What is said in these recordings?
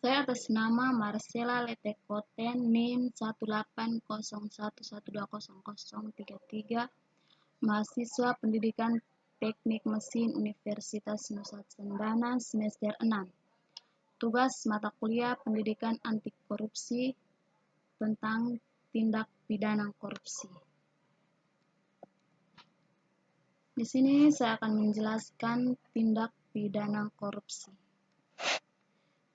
Saya atas nama Marcella Letekoten, NIM 18011200033, mahasiswa Pendidikan Teknik Mesin Universitas Nusa Cendana semester 6. Tugas mata kuliah Pendidikan Anti Korupsi tentang tindak pidana korupsi. Di sini saya akan menjelaskan tindak pidana korupsi.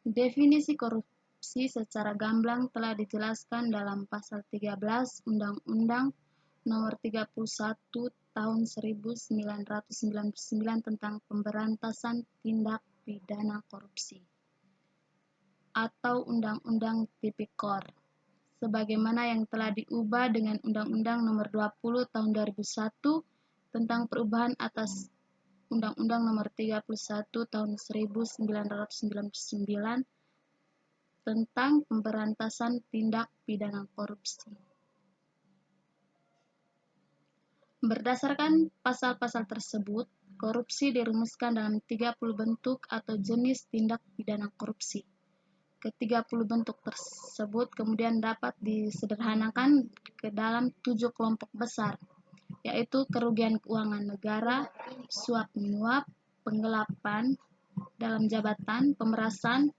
Definisi korupsi secara gamblang telah dijelaskan dalam pasal 13 Undang-Undang Nomor 31 Tahun 1999 tentang Pemberantasan Tindak Pidana Korupsi atau Undang-Undang Tipikor, sebagaimana yang telah diubah dengan Undang-Undang Nomor 20 Tahun 2001 tentang perubahan atas Undang-Undang Nomor 31 Tahun 1999 tentang pemberantasan tindak pidana korupsi. Berdasarkan pasal-pasal tersebut, korupsi dirumuskan dalam 30 bentuk atau jenis tindak pidana korupsi. Ke-30 bentuk tersebut kemudian dapat disederhanakan ke dalam 7 kelompok besar, yaitu kerugian keuangan negara, suap menyuap, penggelapan dalam jabatan, pemerasan,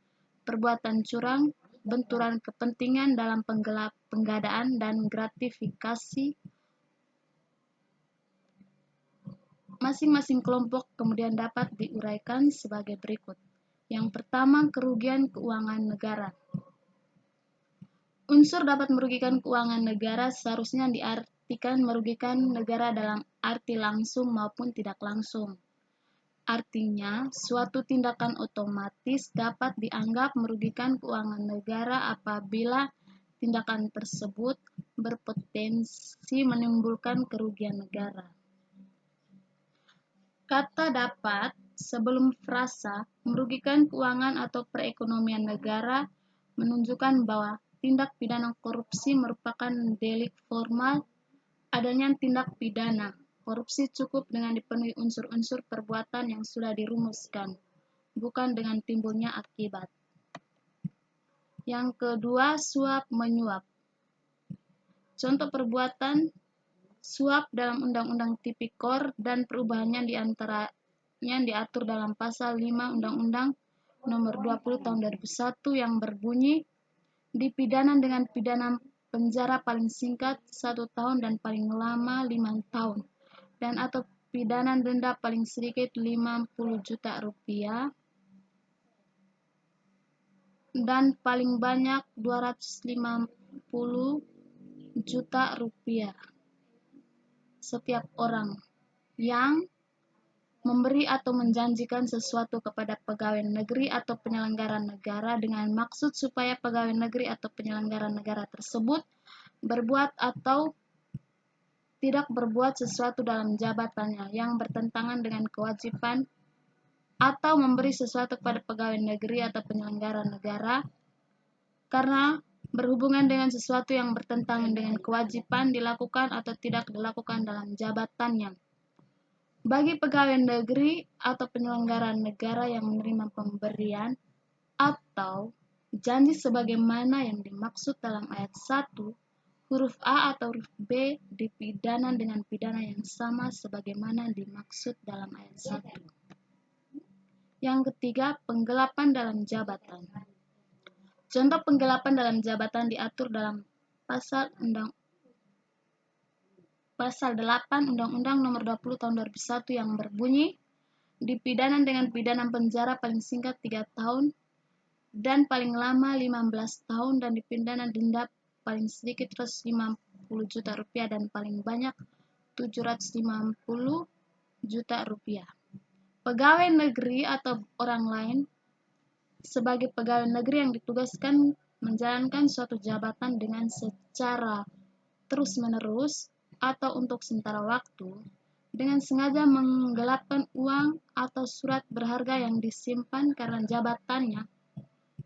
perbuatan curang, benturan kepentingan dalam penggadaan, dan gratifikasi. Masing-masing kelompok kemudian dapat diuraikan sebagai berikut. Yang pertama, kerugian keuangan negara. Unsur dapat merugikan keuangan negara seharusnya diartikan merugikan negara dalam arti langsung maupun tidak langsung. Artinya, suatu tindakan otomatis dapat dianggap merugikan keuangan negara apabila tindakan tersebut berpotensi menimbulkan kerugian negara. Kata dapat sebelum frasa merugikan keuangan atau perekonomian negara menunjukkan bahwa tindak pidana korupsi merupakan delik formal. Adanya tindak pidana korupsi cukup dengan dipenuhi unsur-unsur perbuatan yang sudah dirumuskan, bukan dengan timbulnya akibat. Yang kedua, suap menyuap. Contoh perbuatan suap dalam Undang-Undang Tipikor dan perubahannya diantaranya diatur dalam pasal 5 Undang-Undang Nomor 20 Tahun 2001 yang berbunyi dipidana dengan pidana penjara paling singkat 1 tahun dan paling lama 5 tahun dan atau pidana denda paling sedikit 50 juta rupiah dan paling banyak 250 juta rupiah setiap orang yang memberi atau menjanjikan sesuatu kepada pegawai negeri atau penyelenggara negara dengan maksud supaya pegawai negeri atau penyelenggara negara tersebut berbuat atau tidak berbuat sesuatu dalam jabatannya yang bertentangan dengan kewajiban atau memberi sesuatu kepada pegawai negeri atau penyelenggara negara karena berhubungan dengan sesuatu yang bertentangan dengan kewajiban dilakukan atau tidak dilakukan dalam jabatannya. Bagi pegawai negeri atau penyelenggara negara yang menerima pemberian atau janji sebagaimana yang dimaksud dalam ayat 1, huruf A atau huruf B dipidana dengan pidana yang sama sebagaimana dimaksud dalam ayat 1. Yang ketiga, penggelapan dalam jabatan. Contoh penggelapan dalam jabatan diatur dalam pasal 8 Undang-Undang Nomor 20 Tahun 2001 yang berbunyi dipidana dengan pidana penjara paling singkat 3 tahun dan paling lama 15 tahun dan dipidana denda paling sedikit 150 juta rupiah dan paling banyak 750 juta rupiah. Pegawai negeri atau orang lain sebagai pegawai negeri yang ditugaskan menjalankan suatu jabatan dengan secara terus-menerus atau untuk sementara waktu dengan sengaja menggelapkan uang atau surat berharga yang disimpan karena jabatannya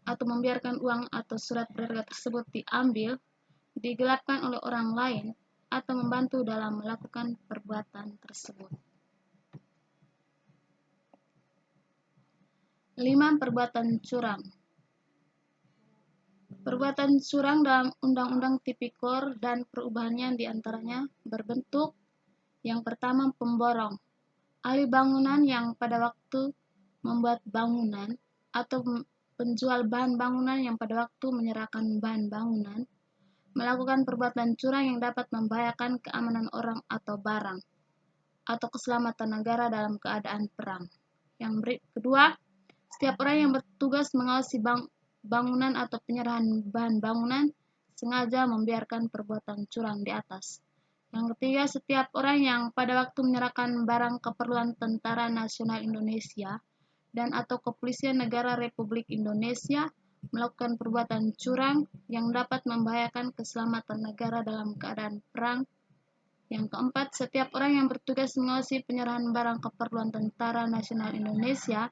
atau membiarkan uang atau surat berharga tersebut diambil, digelapkan oleh orang lain atau membantu dalam melakukan perbuatan tersebut. 5. Perbuatan curang. Perbuatan curang dalam Undang-Undang Tipikor dan perubahannya diantaranya berbentuk yang pertama pemborong, ahli bangunan yang pada waktu membuat bangunan atau penjual bahan bangunan yang pada waktu menyerahkan bahan bangunan melakukan perbuatan curang yang dapat membahayakan keamanan orang atau barang atau keselamatan negara dalam keadaan perang. Yang kedua, setiap orang yang bertugas mengawasi bangunan atau penyerahan bahan bangunan sengaja membiarkan perbuatan curang di atas. Yang ketiga, setiap orang yang pada waktu menyerahkan barang keperluan Tentara Nasional Indonesia dan atau Kepolisian Negara Republik Indonesia melakukan perbuatan curang yang dapat membahayakan keselamatan negara dalam keadaan perang. Yang keempat, setiap orang yang bertugas mengawasi penyerahan barang keperluan Tentara Nasional Indonesia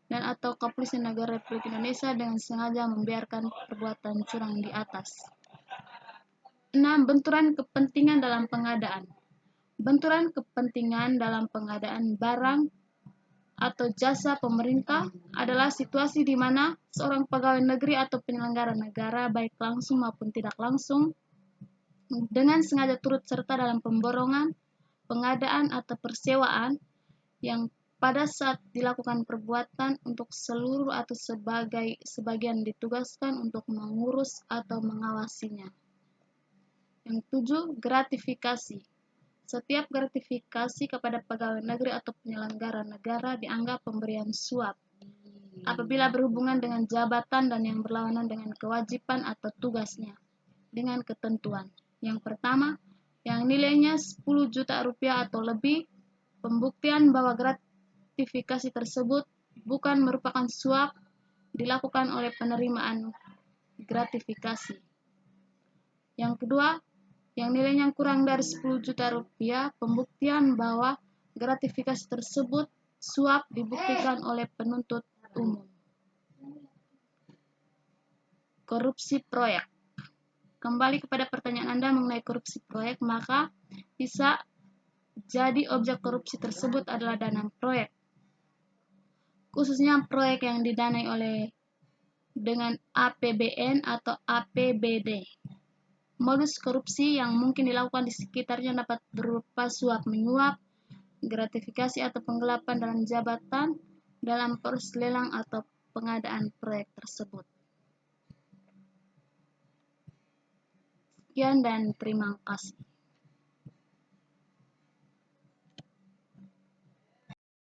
dan atau Kepolisian Negara Republik Indonesia dengan sengaja membiarkan perbuatan curang di atas. 6. Benturan kepentingan dalam pengadaan. Benturan kepentingan dalam pengadaan barang atau jasa pemerintah adalah situasi di mana seorang pegawai negeri atau penyelenggara negara baik langsung maupun tidak langsung dengan sengaja turut serta dalam pemborongan, pengadaan atau persewaan yang pada saat dilakukan perbuatan untuk seluruh atau sebagian ditugaskan untuk mengurus atau mengawasinya. Yang 7. Gratifikasi. Setiap gratifikasi kepada pegawai negeri atau penyelenggara negara dianggap pemberian suap apabila berhubungan dengan jabatan dan yang berlawanan dengan kewajiban atau tugasnya dengan ketentuan. Yang pertama, yang nilainya 10 juta rupiah atau lebih, pembuktian bahwa gratifikasi tersebut bukan merupakan suap dilakukan oleh penerimaan gratifikasi. Yang kedua, yang nilainya kurang dari 10 juta rupiah, pembuktian bahwa gratifikasi tersebut suap dibuktikan oleh penuntut umum. Korupsi proyek. Kembali kepada pertanyaan Anda mengenai korupsi proyek, maka bisa jadi objek korupsi tersebut adalah dana proyek. Khususnya proyek yang didanai dengan APBN atau APBD. Modus korupsi yang mungkin dilakukan di sekitarnya dapat berupa suap menyuap, gratifikasi atau penggelapan dalam jabatan dalam proses lelang atau pengadaan proyek tersebut. Sekian dan terima kasih.